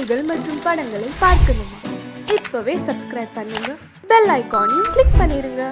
செய்திகள் மற்றும் படங்களை பார்க்கணுமா? இப்பவே சப்ஸ்கிரைப் பண்ணுங்க, பெல் ஐகானையும் கிளிக் பண்ணிருங்க.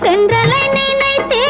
தென்றலை நினைத்தே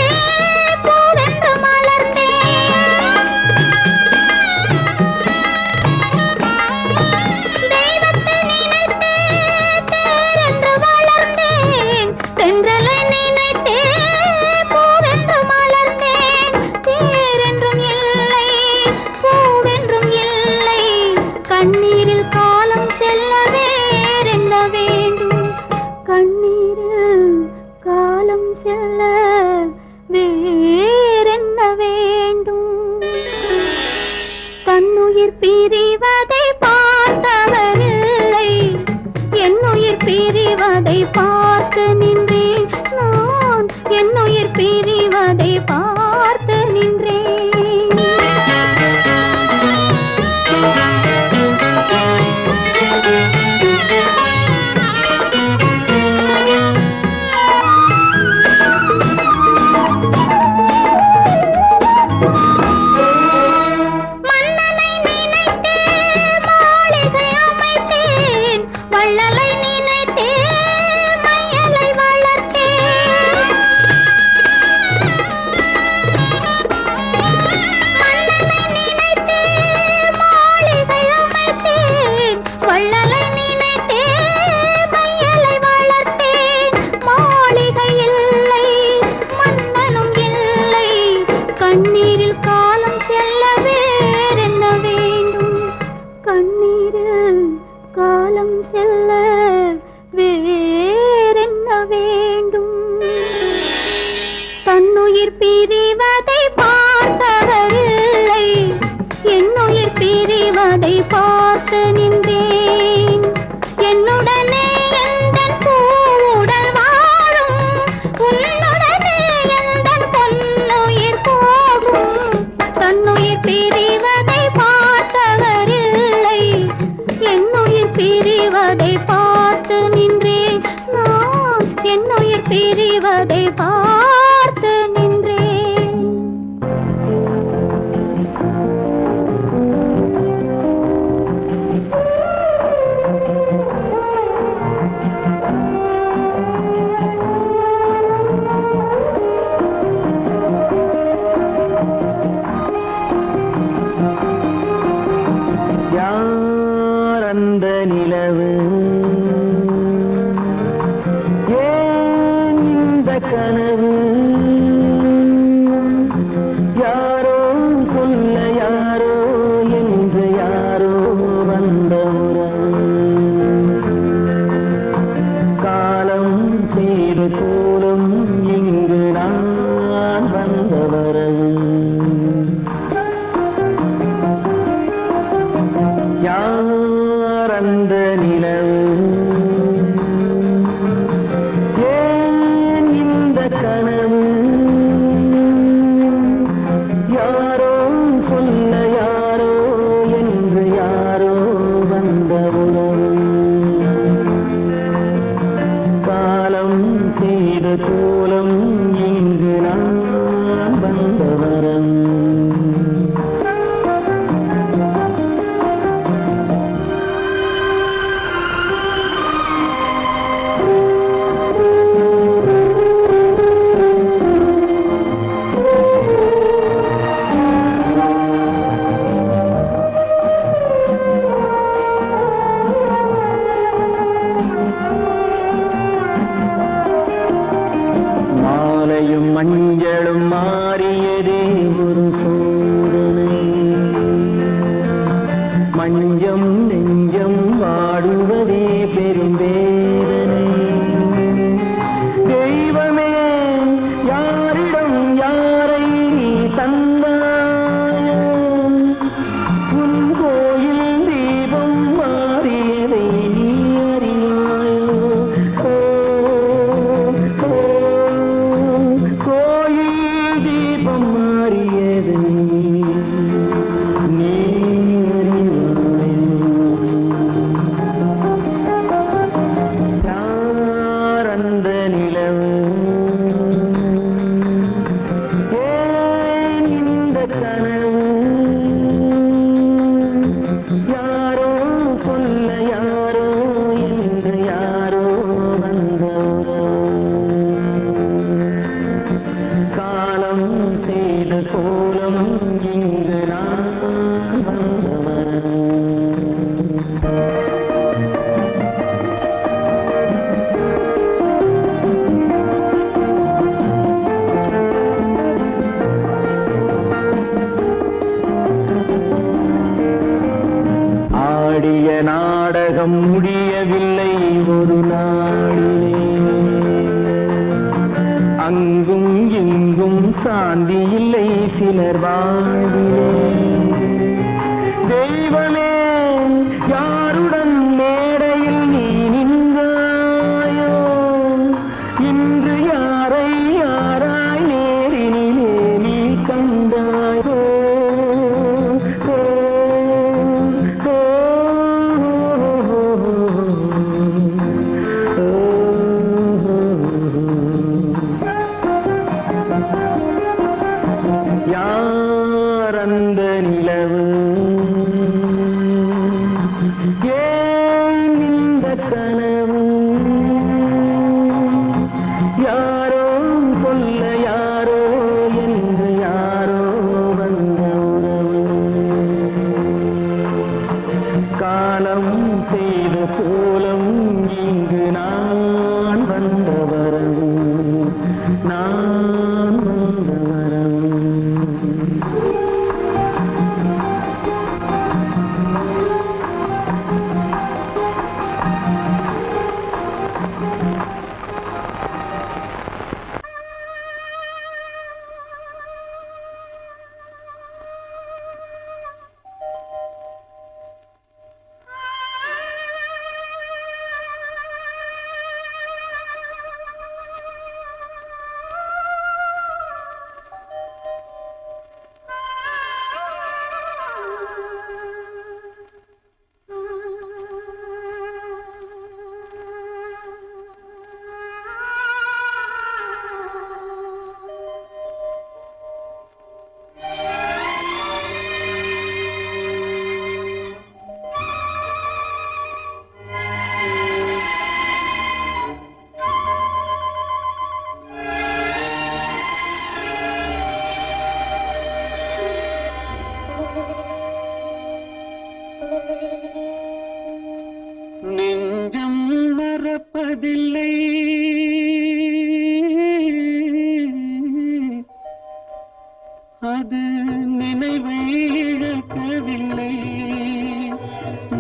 என்னுயிர் பிரிவதை பார்த்தவரில்லை, என்னுயிர் பிரிவதை பார்த்து நின்றேன். என்னுடனே எந்தன் பூவுடல் வாழும், உன்னுடனே எந்தன் பொன்னுயிர் போகும். தன்னுயிர் பிரிவதை பார்த்தவரில்லை, என்னுயிர் பிரிவதை பார்த்து நின்றேன். நான் என்னுயிர் பிரிவதை பார்த்து நின்றேன். யார் அந்த நிலவு, ஏன் இந்த கனவு, யாரோ சொல்ல யாரோ என்று யாரோ வந்த உறவு, காலம் செய்து கூலும் இங்கு நான் வந்த வரவு. யார் அந்த நிலவு, ஏன் இந்த கனவு, யாரோ சொல்ல யாரோ என்று யாரோ வந்த உறவு, காலம் செய்த கோலம் இங்கு நான் வந்த வரவு. மாலையும் மஞ்சளும் மாறியதே ஒரு சோதனை, மஞ்சம் நெஞ்சம் வாடுவதே பெரும் வேதனை. தெய்வமே யாரிடம் யாரை நீ தந்தாயோ, உன் கோயில் தீபம் மாறியதை நீ அறியாயோ. கோயில் தீபம் மாறியது நீ அறியாயோ. யார் அந்த நிலவு, ஏன் இந்த கனவு, யாரோ சொல்ல யாரோ என்று யாரோ வந்த உறவு, காலம் செய்த கோலம் இங்கு நான் வந்தவர். ஆடிய நாடகம் முடியவில்லை ஒரு நாளிலே, அங்கும் இங்கும் சாந்தி இல்லை சிலர் வாழ்விலே. தெய்வமே யாருடன் மேடையில் நீ நின்றாயோ, இன்று யாரை யாராய் நேரினிலே நீ கண்டாயோ. யார் அந்த நிலவு, ஏன் இந்த கனவு, யாரோ சொல்ல யாரோ என்று யாரோ வந்த உறவு, காலம் செய்த கோலம் இங்கு நான் வந்த வரவு, நான் வந்த வரவு. அது நினைவை இழக்கவில்லை.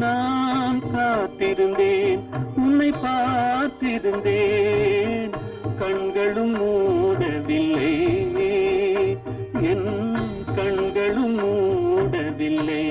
நான் காத்திருந்தேன், உன்னை பார்த்திருந்தேன், கண்களும் மூடவில்லை, என் கண்களும் மூடவில்லை.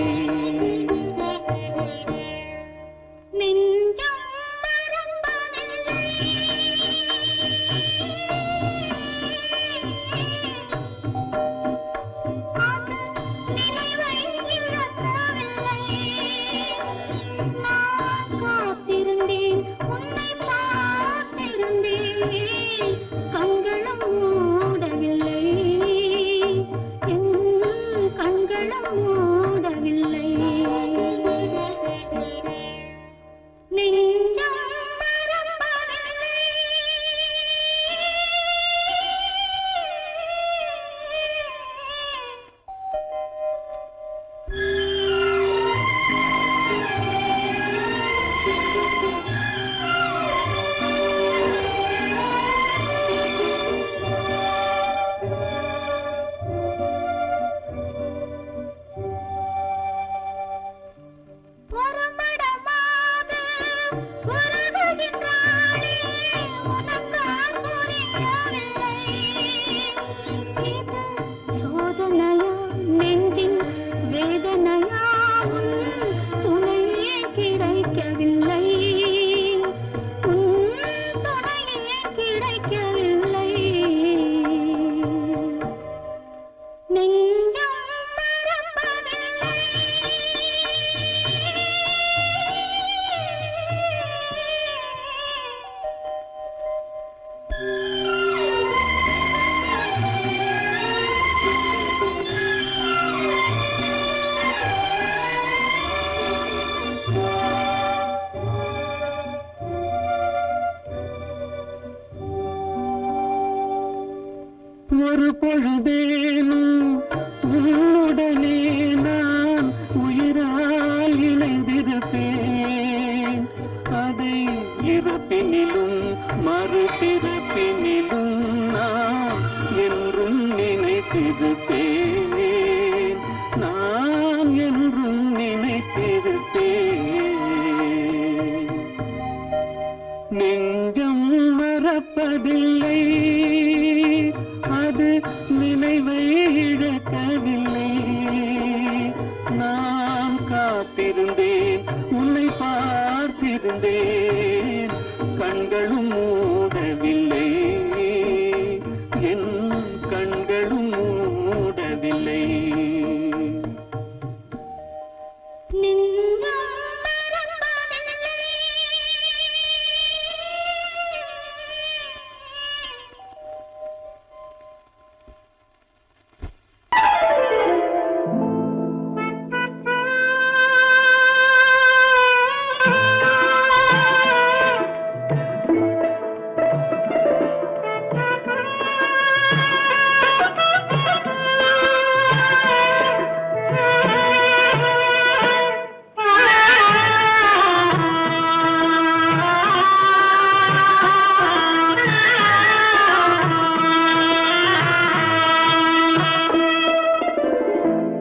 ஒரு பொழுதேனும் உன்னுடனே நான் உயிரால் இணைந்திருப்பேன். அதை இறப்பினிலும் மறுபிறப்பினிலும் நான் என்றும் நினைத்திருப்பேன். நான் என்றும் நினைத்திருப்பேன். நெஞ்சம் மறப்பதில்லை, அது நினைவை இழக்கவில்லை. நான் காத்திருந்தேன், உன்னை பார்த்திருந்தேன், கண்களும் மூடவில்லை, என் கண்களும் மூடவில்லை.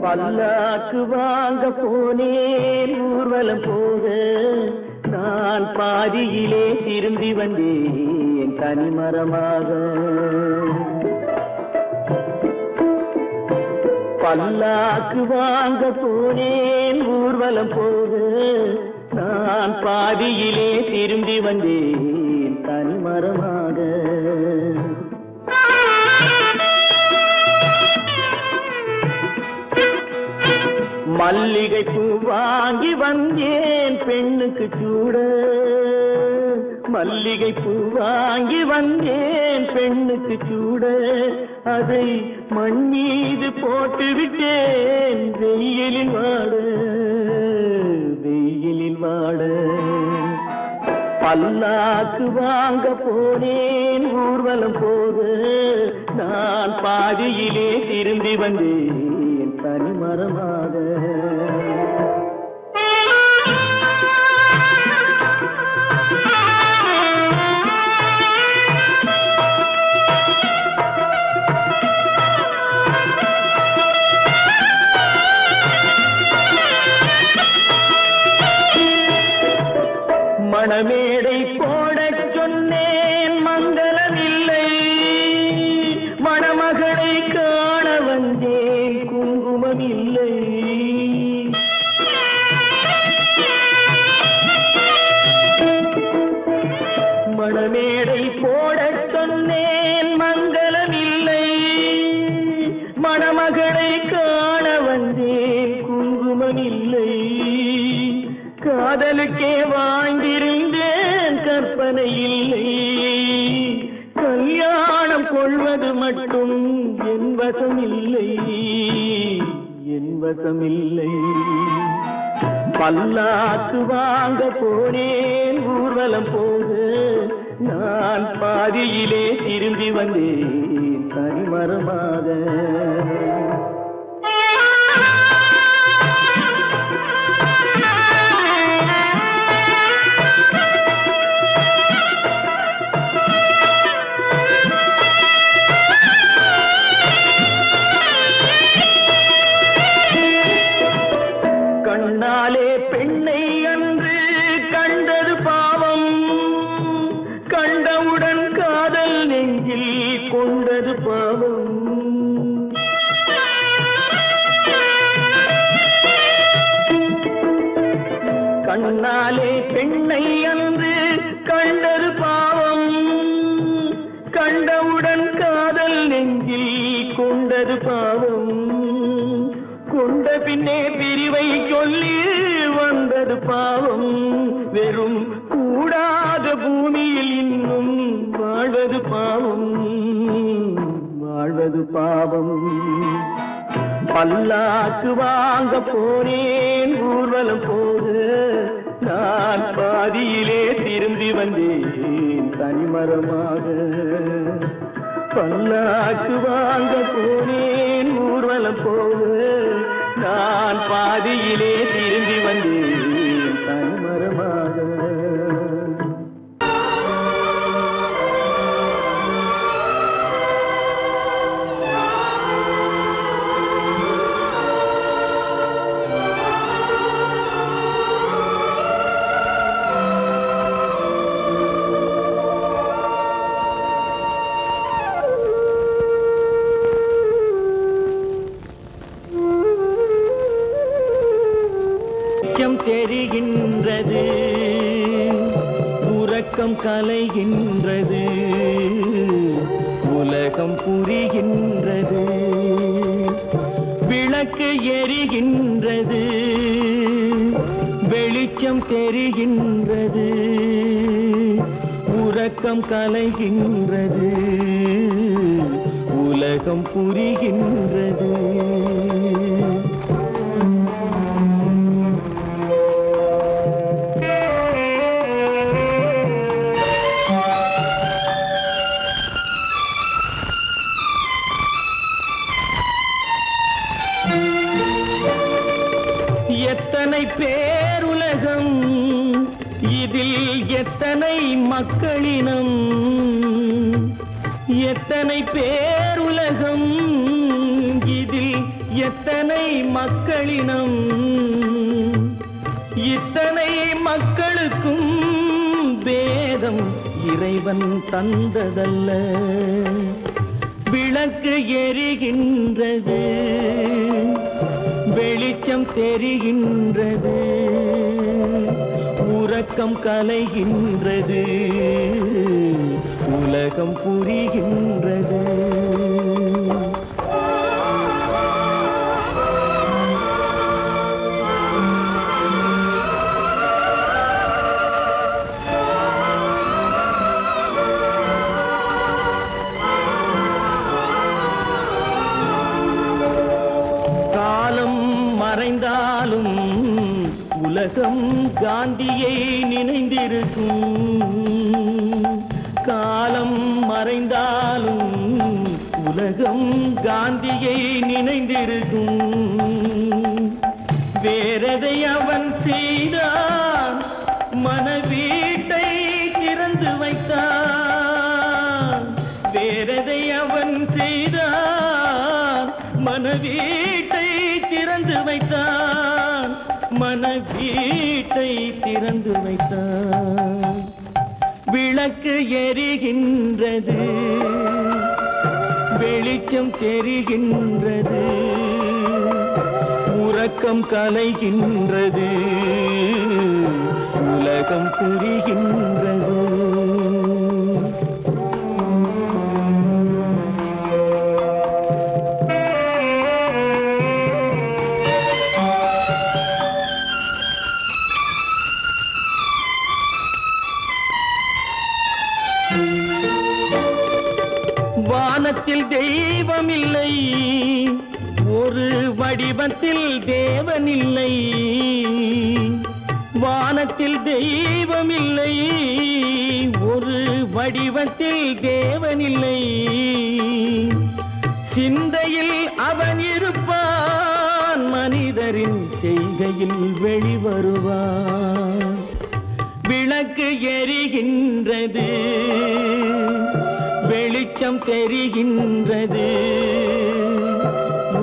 பல்லாக்கு வாங்க போனேன் ஊர்வலம் போக, நான் பாதியிலே திரும்பி வந்தேன் தனிமரமாக. பல்லாக்கு வாங்க போனேன் ஊர்வலம் போக, நான் பாதியிலே திரும்பி வந்தேன் தனிமரமாக. மல்லிகை பூ வாங்கி வந்தேன் பெண்ணுக்கு சூட, மல்லிகை பூ வாங்கி வந்தேன் பெண்ணுக்கு சூட, அதை மண் மீது போட்டு விட்டேன் வெயிலில் வாட, வெயிலில் வாட. பல்லாக்கு வாங்க போனேன் ஊர்வலம் போக, நான் பாதியிலே திரும்பி வந்தேன் தனிமரமாக. மணமேடை போடச் சொன்னேன் மங்களமில்லை, மணமகளை காண வந்தேன் குங்குமமில்லை. மணமேடை போடச் சொன்னேன் மங்களமில்லை, மணமகளை காண வந்தேன் குங்குமமில்லை. காதலுக்கே வாழ்ந்திருந்தேன் கற்பனை இல்லை, கல்யாணம் கொள்வது மட்டும் என் வசமில்லை, என் வசமில்லை. பல்லாக்கு வாங்க போனேன் ஊர்வலம் போக, நான் பாதியிலே திரும்பி வந்தேன் தனிமரமாக. கண்ணாலே பெண்ணை அன்று கண்டது பாவம், கண்டவுடன் காதல் நெஞ்சில் கொண்டது பாவம். கண்ணாலே பெண்ணை அன்று கண்டது பாவம், கண்டவுடன் காதல் நெஞ்சில் கொண்டது பாவம். கொண்ட பின்னே பிரிவை சொல்லி வந்தது பாவம், வெறும் கூடாத பூமியில் இன்னும் வாழ்வது பாவம், வாழ்வது பாவம். பல்லாக்கு வாங்க போனேன் ஊர்வலம் போது, நான் பாதியிலே திரும்பி வந்தேன் தனிமரமாக. பல்லாக்கு வாங்க போனேன் ஊர்வலம் போது, நான் பாதியிலே திரும்பி வந்தேன் தனிமரமாக. தெரிகின்றது, உறக்கம் கலைகின்றது, உலகம் புரிகின்றது. விளக்கு எரிகின்றது, வெளிச்சம் தெரிகின்றது, உறக்கம் கலைகின்றது, உலகம் புரிகின்றது. எத்தனை பேருலகம், இதில் எத்தனை மக்களினம், எத்தனை பேருலகம், இதில் எத்தனை மக்களினம். இத்தனை மக்களுக்கும் வேதம் இறைவன் தந்ததல்ல. விளக்கு எரிகின்றது, வெளிச்சம் தெரிகின்றது, உறக்கம் கலைகின்றது, உலகம் புரிகின்றது. மறைந்தாலும் உலகம் காந்தியை நினைந்திருக்கும். காலம் மறைந்தாலும் உலகம் காந்தியை நினைந்திருக்கும். வேறெதை அவன் செய்தான், மனவீட்டை திறந்து வைத்தான். வேறெதை அவன் செய்தான், மனவீட்டை திறந்து வைத்தான், மனவீட்டை திறந்து வைத்தான். விளக்கு எரிகின்றது, வெளிச்சம் தெரிகின்றது, உறக்கம் கலைகின்றது, உலகம் புரிகின்றது. வானத்தில் தெய்வமில்லை, ஒரு வடிவத்தில் தேவனில்லை. வானத்தில் தெய்வமில்லை, ஒரு வடிவத்தில் தேவனில்லை. சிந்தையில் அவன் இருப்பான், மனிதரின் செய்கையில் வெளிவருவான். விளக்கு எரிகின்றது, வெளிச்சம் தெரிகின்றது,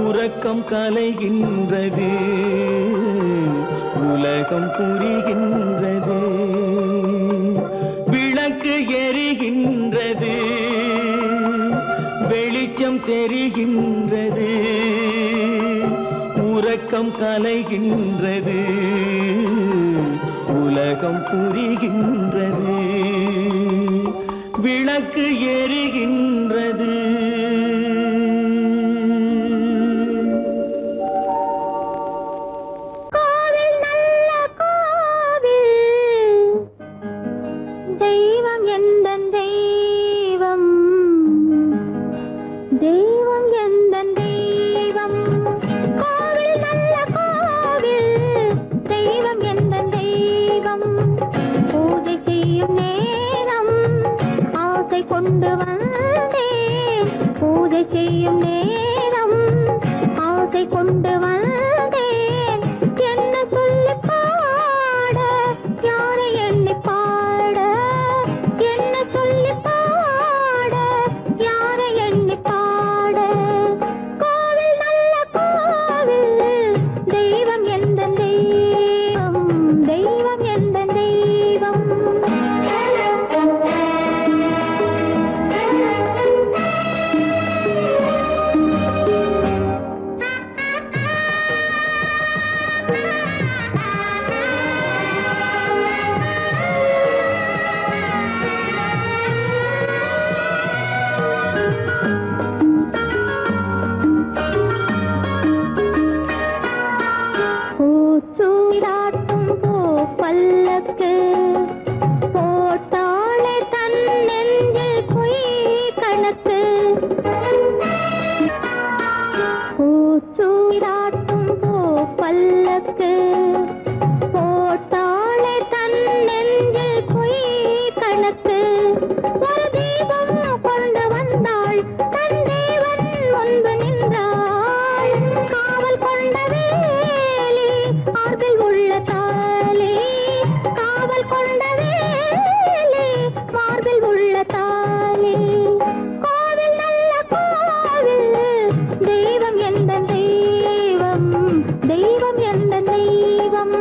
உறக்கம் கலைகின்றது, உலகம் புரிகின்றது. விளக்கு எரிகின்றது, வெளிச்சம் தெரிகின்றது, உறக்கம் கலைகின்றது, உலகம் புரிகின்றது. விளக்கு எரிகின்றது. கோவில் நல்ல கோவில், தெய்வம் எந்தன் தெய்வம், தெய்வம் எந்தன் தெய்வம். கோவில் நல்ல கோவில், தெய்வம் எந்தன் தெய்வம். பூஜை செய்யும் நேரம் ஆசை கொண்டு வந்தேன், பூஜை செய்யும் நேரம் ஆசை கொண்டு வந்தேன். என்ன சொல்லி பாட, யாரை எண்ணி பாட, என்ன சொல்லி பாட, யாரை எண்ணி பாட. கோவில் நல்ல கோவில், தெய்வம் எந்த தெய்வம், தெய்வம் எந்த தெய்வம். பூச்சூடாட்டும் பூ பல்லக்கு போட்டாளே தன் நெஞ்சில் பொய் கணக்கு. பூச்சூடாட்டும் பூ பல்லக்கு போட்டாளே தன் நெஞ்சில் பொய் கணக்கு. ஒரு தீபம் கொண்டு வந்தாள், தன் தேவன் முன்பு நின்றாள். காவல் கொண்ட வேலி, மார்பில் உள்ள தாலி, காவல் கொண்ட வேலி, மார்பில் உள்ள தாலி. கோவில் நல்ல கோவில், தெய்வம் எந்த தெய்வம், தெய்வம் எந்த தெய்வம்.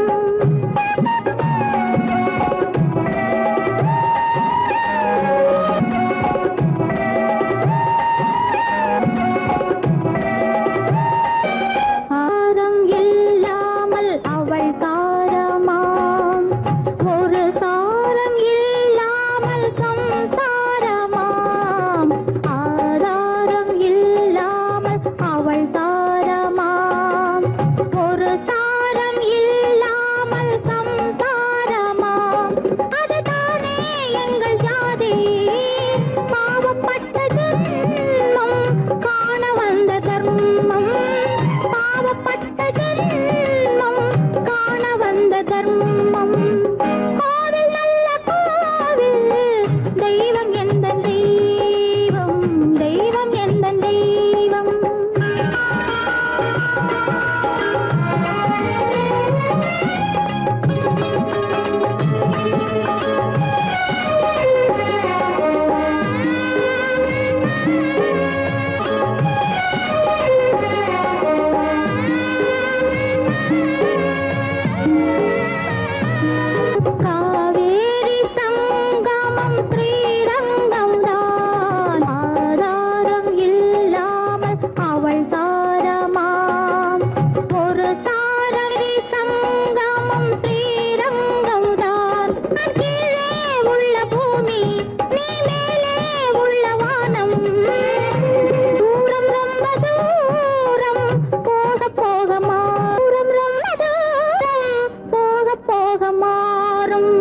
ஆரம் இல்லாமல் அவள் தாரமாம், ஒரு சாரம் இல்லாமல் சம்சாரமாம். ஆதாரம் இல்லாமல் அவள் தாரமாம், ஒரு சாரம் இல்லாமல் சம்சாரமாம். அதுதானே எங்கள் ஜாதி, பாவப்பட்ட ஜென்மம் காண வந்த தர்மம், பாவப்பட்ட ஜென்மம் காண வந்த தர்மம். கோவில் நல்ல கோவில், தெய்வம் எந்த தெய்வம், தெய்வம் எந்த தெய்வம். அவள் தாரமாம். ஒரு தாரகை சங்கமம் ஸ்ரீரங்கம் தான். கீழே உள்ள பூமி, நீ மேலே உள்ள வானம். தூரம் ரொம்ப தூரம், போக போக மாறும். ரொம்ப தூரம், போக போக மாறும்.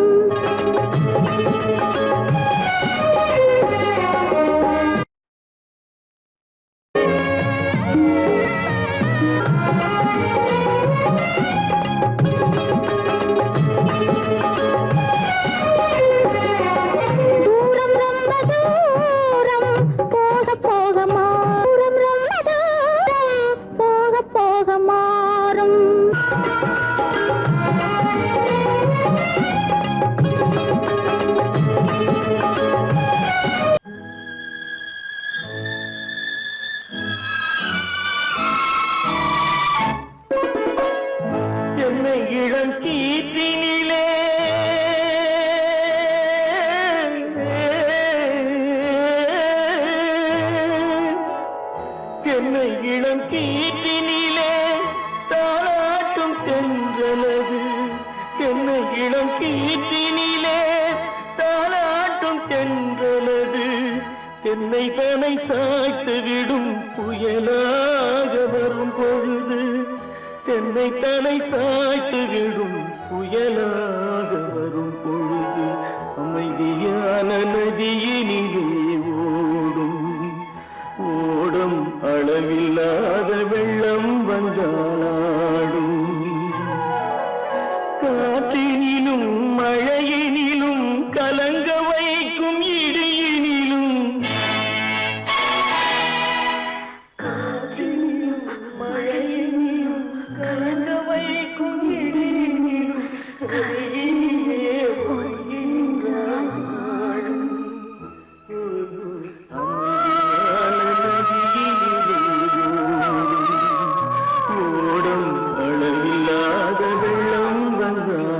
தூரம் ரொம்ப தூரம், போக போக மாறும். ரொம்ப தூரம், போக போக மாறும். என்னை இளங்கீற்றினிலே என்னை இளங்கீற்றினிலே தாளாட்டும் தென்றலது. என்னை இளங்கீற்றினிலே தாளாட்டும் தென்றலது. என்னை தனை சாய்த்து விடும் புயலாக வரும் பொழுது. என்னை தலை சாய்த்து விடும் புயலாக வரும் பொழுது. அமைதியான நதியினிலே ஓடும் ஓடும் அளவில்லாத வெள்ளம் வந்தாடும். காற்றினிலும் மழையினிலும் கலங்க வைக்கும் இடியினிலும். காற்றினிலும் மழையினிலும் கலங்க வைக்கும் இடியினிலும் கரையினிலே பொய்கின்றாள் வாழும். அமைதியான நதியினிலே ஓடும் அளவில்லாத வெள்ளம் வந்தாடும்.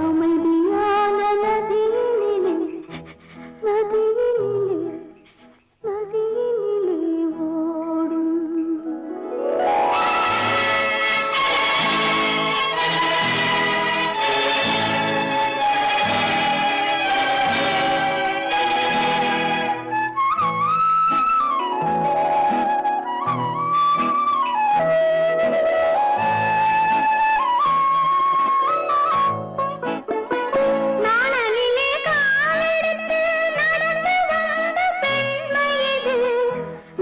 அமைதியான நதியினிலே, நதியினிலே, நதியினிலே ஓடும். நாணலிலே காலெடுத்து நடந்து வந்த பெண்மை இது.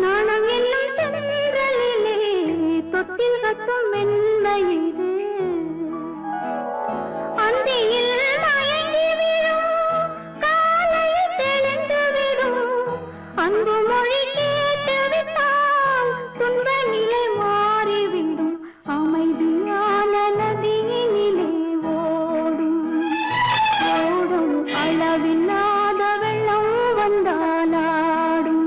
நாணம் என்னும் தென்றலிலே தொட்டில் கட்டும் மென்மை இது. அந்தியில் மயங்கி விடும், காலையில் தெளிந்து விடும். அன்பு மொழி கேட்டு விட்டால் துன்ப நிலை மாறிவிடும். அமைதியான நதியினிலே ஓடும் ஓடும் அளவில்லாத வெள்ளம் வந்தாலாடும்.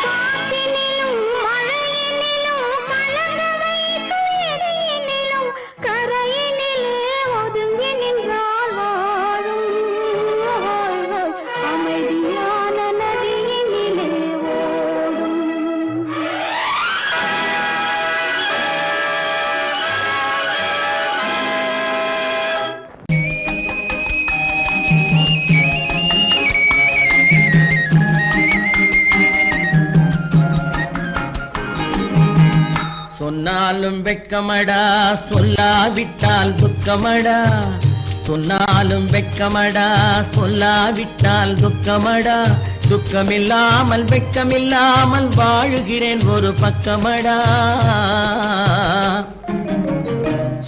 காற்றினிலும் மழையினிலும் கலங்க வைக்கும் இடியினிலும் கரையினிலே ஒதுங்கி நின்றால் வாழும். அமைதியான நதியினிலே ஓடும். சொன்னாலும் வெட்கமடா, சொல்லாவிட்டால் துக்கமடா. சொன்னாலும் வெட்கமடா, சொல்லாவிட்டால் துக்கமடா. துக்கமில்லாமல் வெட்கமில்லாமல் வாழுகிறேன் ஒரு பக்கமடா.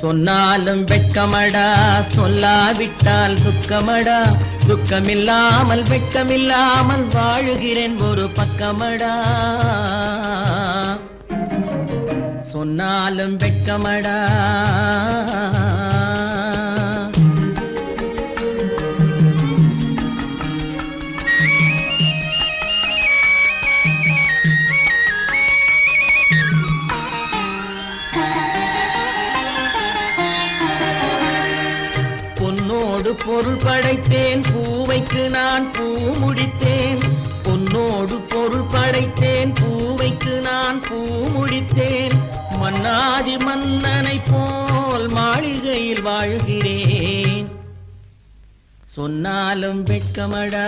சொன்னாலும் வெட்கமடா, சொல்லாவிட்டால் துக்கமடா. துக்கமில்லாமல் வெட்கமில்லாமல் வாழுகிறேன் ஒரு பக்கமடா. சொன்னாலும் வெட்கமடா. பொன்னோடு பொருள் படைத்தேன், பூவை பூவைக்கு நான் பூ முடித்தேன், பொன்னோடு பொருள் படைத்தேன். பூவைக்கு நான் பூ முடித்தேன், மன்னாதி மன்னனை போல் மாளிகையில் வாழ்கிறேன். சொன்னாலும் வெட்கமடா.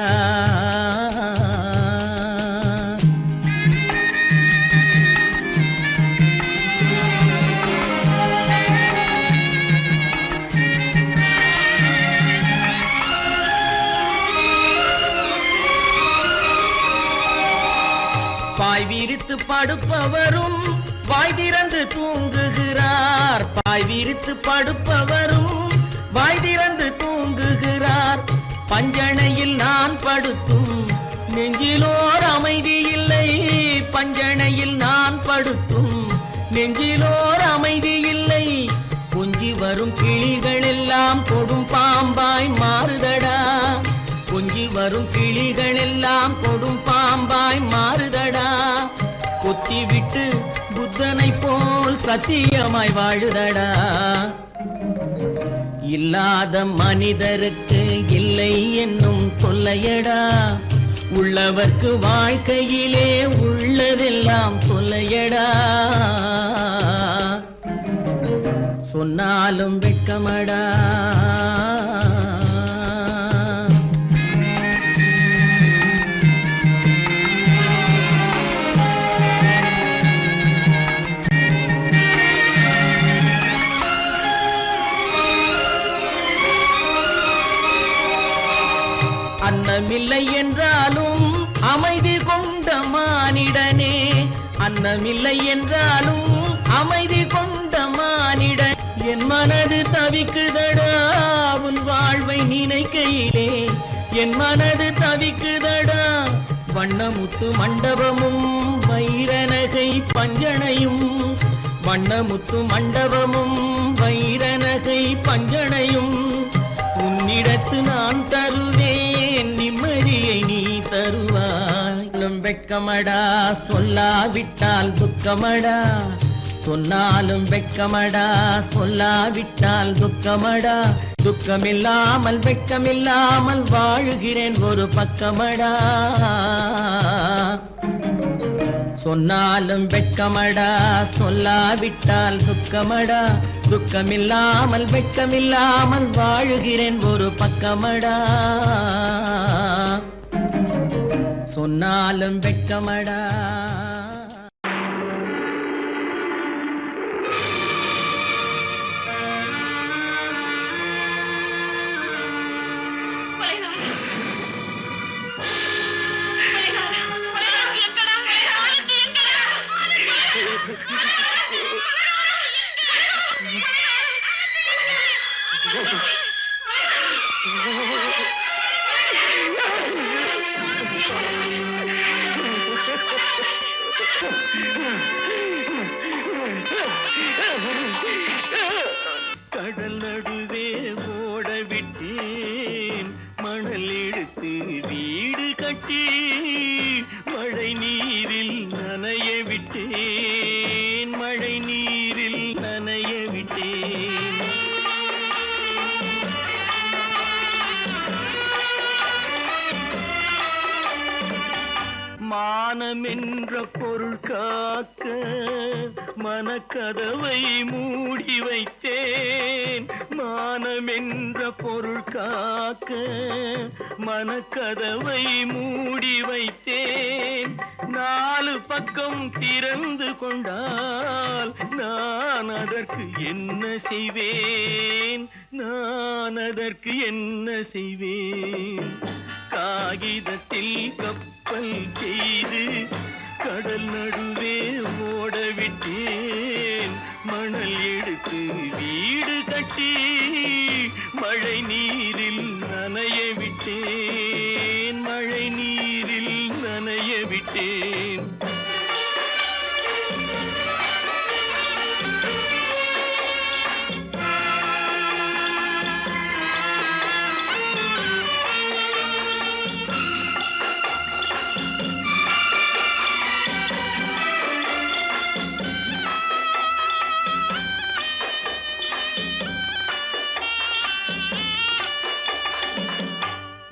பாய் விரித்து படுப்பவரும் வாய் திறந்து தூங்குகிறார். பாய் விரித்து படுப்பவரும் வாய் திறந்து தூங்குகிறார். பஞ்சணையில் நான் படுத்தும் நெஞ்சிலோர் அமைதி இல்லை. பஞ்சணையில் நான் படுத்தும் நெஞ்சிலோர் அமைதி இல்லை. கொஞ்சி வரும் கிளிகள் எல்லாம் கொடும் பாம்பாய் மாறுதடா. கொஞ்சி வரும் கிளிகள் எல்லாம் கொடும் பாம்பாய் மாறுதடா. கொத்தி விட்டு புத்தனை போல் சத்தியமாய் வாழுதடா. இல்லாத மனிதருக்கு இல்லை என்னும் தொல்லையடா. உள்ளவர்க்கு வாழ்க்கையிலே உள்ளதெல்லாம் தொல்லையடா. சொன்னாலும் வெட்கமடா. அன்னமில்லை என்றாலும் அமைதி கொண்ட மானிடனே. அன்னமில்லை என்றாலும் அமைதி கொண்ட மானிடன். என் மனது தவிக்குதடா உன் வாழ்வை நினைக்கையிலே. என் மனது தவிக்குதடா. வண்ணமுத்து மண்டபமும் வைரநகை பஞ்சனையும். வண்ணமுத்து மண்டபமும் வைரநகை பஞ்சனையும். உன்னிடத்து நான் தருவேன், நிம்மதியை நீ தருவாய். வெட்கமடா சொல்லாவிட்டால் துக்கமடா. சொன்னாலும் வெட்கமடா சொல்லாவிட்டால் துக்கமடா. துக்கமில்லாமல் வெட்கமில்லாமல் வாழுகிறேன் ஒரு பக்கமடா. சொன்னாலும் வெட்கமடா சொல்லாவிட்டால் துக்கமடா. துக்கமில்லாமல் வெட்கமில்லாமல் வாழுகிறேன் ஒரு பக்கமடா. சொன்னாலும் வெட்கமடா. கடல் நடுவே ஓட விட்டேன், மணல் எடுத்து வீடு கட்டி மழை நீரில் நனைய விட்டேன். மழை நீரில் நனைய விட்டேன். மானம் என்ற பொருள் காக்க மனக்கதவை மூடி வைத்தேன். மானம் என்ற பொருள் காக்க மனக்கதவை மூடி வைத்தேன். நாலு பக்கம் திறந்து கொண்டால் நான் அதற்கு என்ன செய்வேன்? நான் அதற்கு என்ன செய்வேன்? காகிதத்தில் கப்பல் செய்து கடல் நடுவே ஓட விட்டேன். மணல் எடுத்து வீடு கட்டி மழை நீரில் நனைய விட்டேன். மழை நீரில் நனைய விட்டேன்.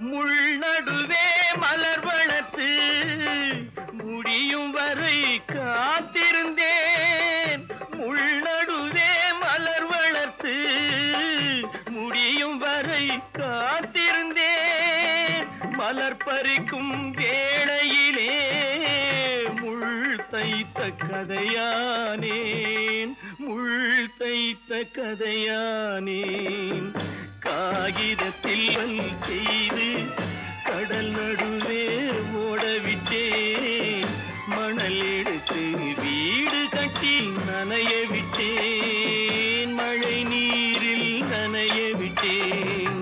முள் நடுவே மலர் வளர்த்து முடியும் வரை காத்திருந்தேன். முள் நடுவே மலர் வளர்த்து முடியும் வரை காத்திருந்தேன். மலர் பறிக்கும் வேளையிலே முள் தைத்த கதையானேன். முள் தைத்த கதையானேன். காகிதத்தில் செய்து கடல் நடுவே ஓடவிட்டேன். மணல் எடுத்து வீடு கட்டி நனைய விட்டேன். மழை நீரில் நனைய விட்டேன்.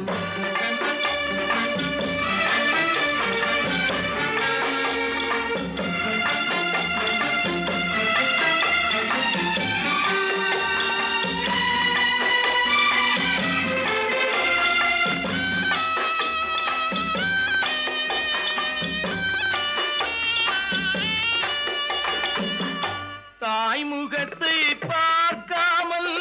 தாய்முகத்தை பார்க்காமல்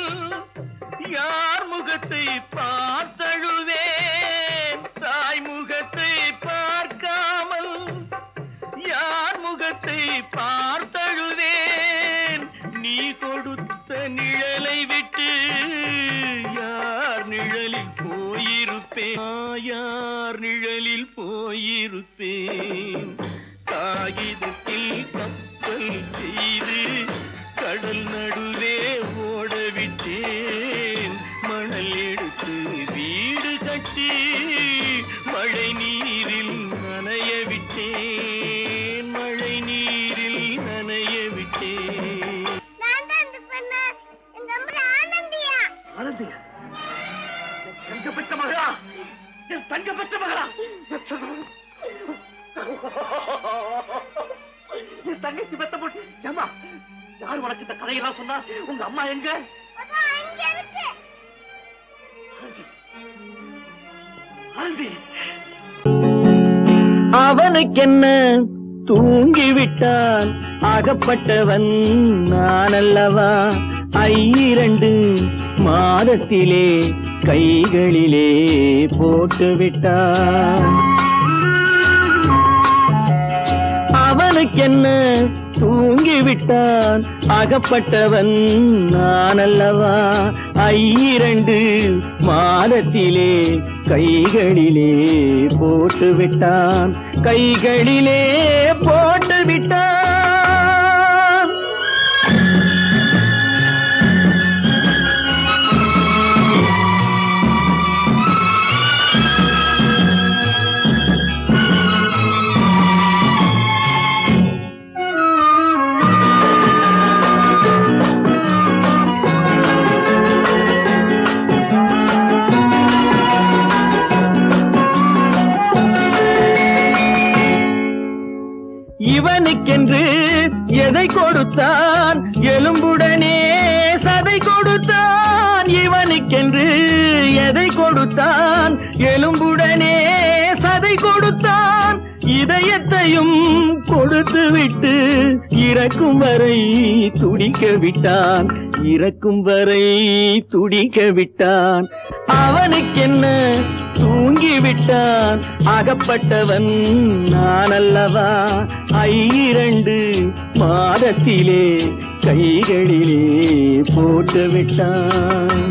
யார் முகத்தை பார்த்தழுவேன். தாய்முகத்தை பார்க்காமல் யார் முகத்தை பார்த்தழுவேன். நீ கொடுத்த நிழலை விட்டு யார் நிழலில் போயிருப்பேன். யார் நிழலில் போயிருப்பேன். காகிதத்தில் கப்பல் செய்து கடல் நடுவே ஓடவிட்டேன். மணல் எடுத்து வீடு கட்டி மழை நீரில் நனைய விட்டேன். மழை நீரில் நனைய விட்டேன். ஆனந்தியா? தங்க பெற்ற மகளா? என் தங்க பெற்ற மகளா? என் தங்கச்சி பெத்த போட்டு ஏமா யார் உனக்கு இந்த கதையெல்லாம் சொன்னா? உங்க அம்மா எங்க? அவனுக்கென்ன தூங்கிவிட்டான் அகப்பட்டவன் நான் அல்லவா? 2 மாதத்திலே கைகளிலே போட்டுவிட்டான். அவனுக்கென்ன தூங்கிவிட்டான் அகப்பட்டவன் நான் அல்லவா? 2 மாதத்திலே கைகளிலே போட்டுவிட்டான். கைகளிலே போட்டுவிட்டான். இவனுக்கென்று எதை கொடுத்தான்? எலும்புடனே சதை கொடுத்தான். இவனுக்கென்று எதை கொடுத்தான்? எலும்புடனே சதை கொடுத்தான். இதயத்தையும் கொடுத்து விட்டு இறக்கும் வரை துடிக்க விட்டான். இறக்கும் வரை துடிக்க விட்டான். அவனுக்கென்ன தூங்கிவிட்டான் அகப்பட்டவன் நான் அல்லவா? 2 மாதத்திலே கைகளிலே போட்டுவிட்டான்.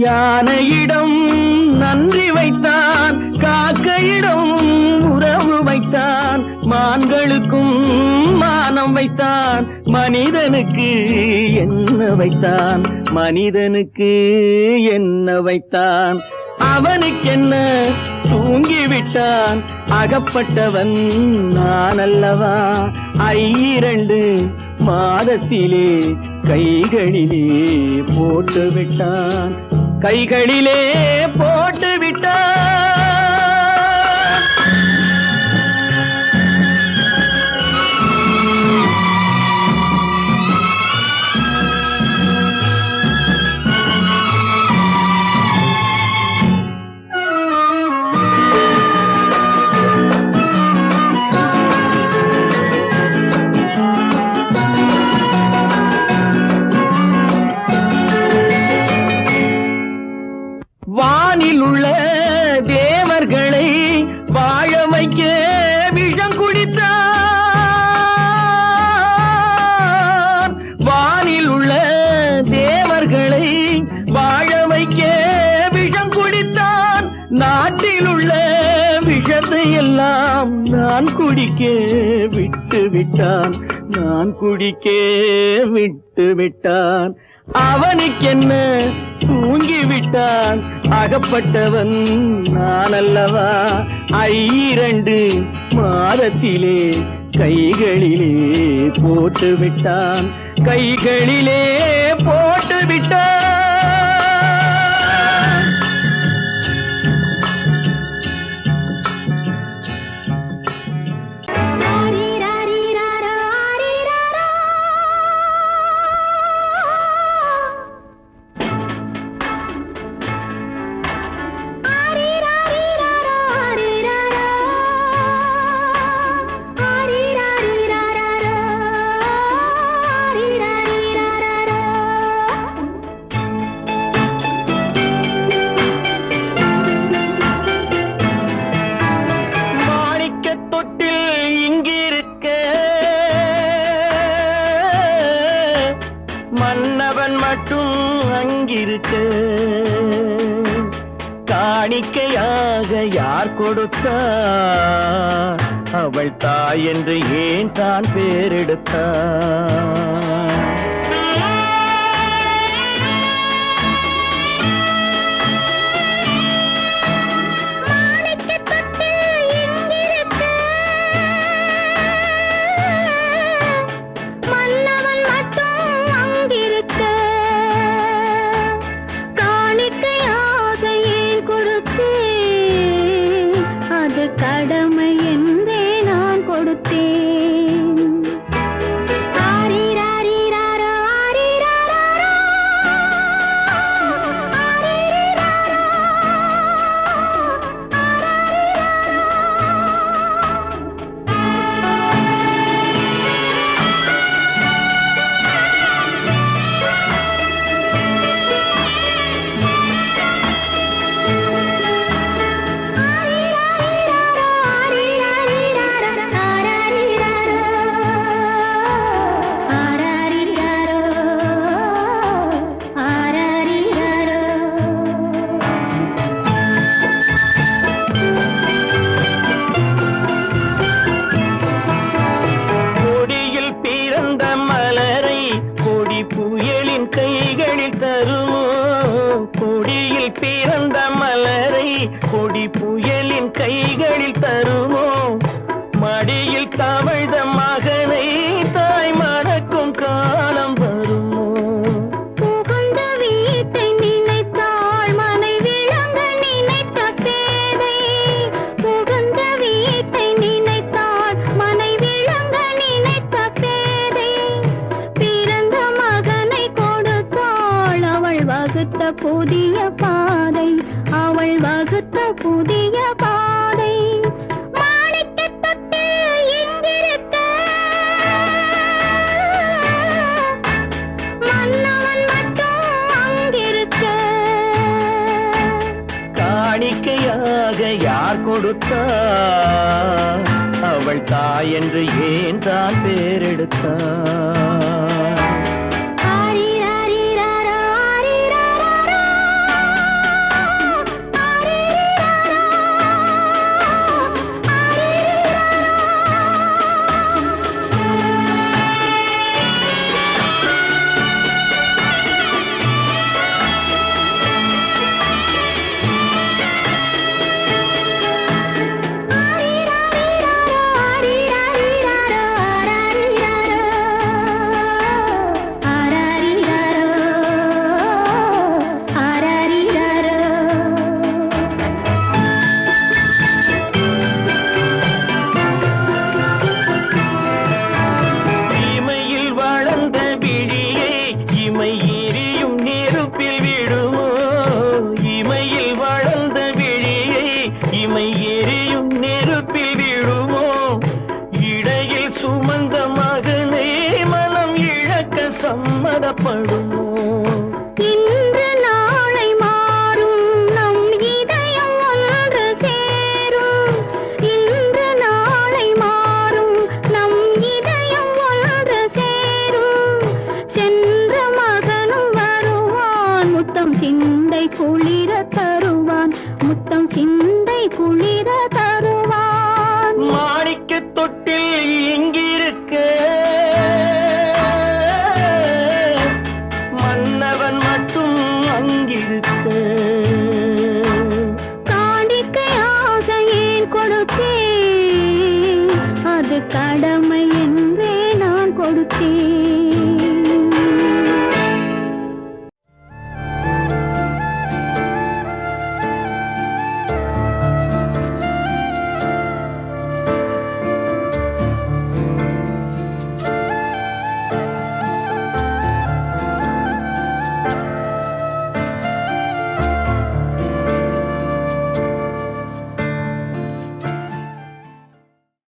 யானையிடம் நன்றி வைத்தான், காக்கையிடம் உறவு வைத்தான், மான்களுக்கும் மானம் வைத்தான், மனிதனுக்கு என்ன வைத்தான்? மனிதனுக்கு என்ன வைத்தான்? அவனுக்கென்ன தூங்கிவிட்டான் அகப்பட்டவன் நான் அல்லவா? 2 மாதத்திலே கைகளிலே போட்டுவிட்டான். கைகளிலே போட்டுவிட்டான். நான் குடிக்க விட்டு விட்டான், நான் குடிக்க விட்டு விட்டான். அவனுக்கென்ன தூங்கி விட்டான், அகப்பட்டவன் நான் அல்லவா. 2 மாதத்திலே கைகளிலே போட்டு விட்டான், கைகளிலே போட்டு விட்டான். மன்னவன் மட்டும் அங்கிருக்க, காணிக்கையாக யார் கொடுத்தார், அவள் தாய் என்று ஏன் தான் பேரெடுத்தார். கடமை என்றே நான் கொடுத்தேன். ஆரிராரிராரோ, ஆரிராரோ, ஆரிராரோ, புயலின் கைகளில் தருமோ, கொடியில் பிறந்த மலரை கொடி புயலின் கைகளில் தருமோ, மடியில் தவழ்ந்த மகனை தாய் மறக்கும் காலம் வருமோ. புகுந்த வீட்டை நினைத்தாள் மனை விளங்க நினைத்த பேதை, புகுந்த வீட்டை நினைத்தாள் மனை விளங்க நினைத்த பேதை, பிறந்த மகனை கொடுத்தாள் அவள் வகுத்த புதிய பாதை, அவள் வகுத்த புதிய பாதை. மாணிக்கத் தொட்டில் இங்கிருக்க, மன்னவன் மட்டும் அங்கிருக்க, காணிக்கையாக யார் கொடுத்தார், அவள் தாய் என்று ஏன் தான் பேரெடுத்தார். ஆரிராரிராரோ, ஆரிராரோ, ஆரிராரோ, இமையில் வளர்ந்த விழியை இமை எரியும் நெருப்பில் விடுமோ, இமையில் வளர்ந்த விழியை இமை எரியும் நெருப்பில் விடுமோ, இடையில் சுமந்த மகனை மனம் இழக்க சம்மதப்படுமோ. இன்று நாளை மாறும் நம் இதயம் ஒன்று சேரும், இன்று நாளை மாறும் நம் இதயம் ஒன்று சேரும், சென்ற மகனும் வருவான் முத்தம் சிந்தை குளிர தருவான், முத்தம் சிந்தை குளிர தருவான். மாணி கண்டேன்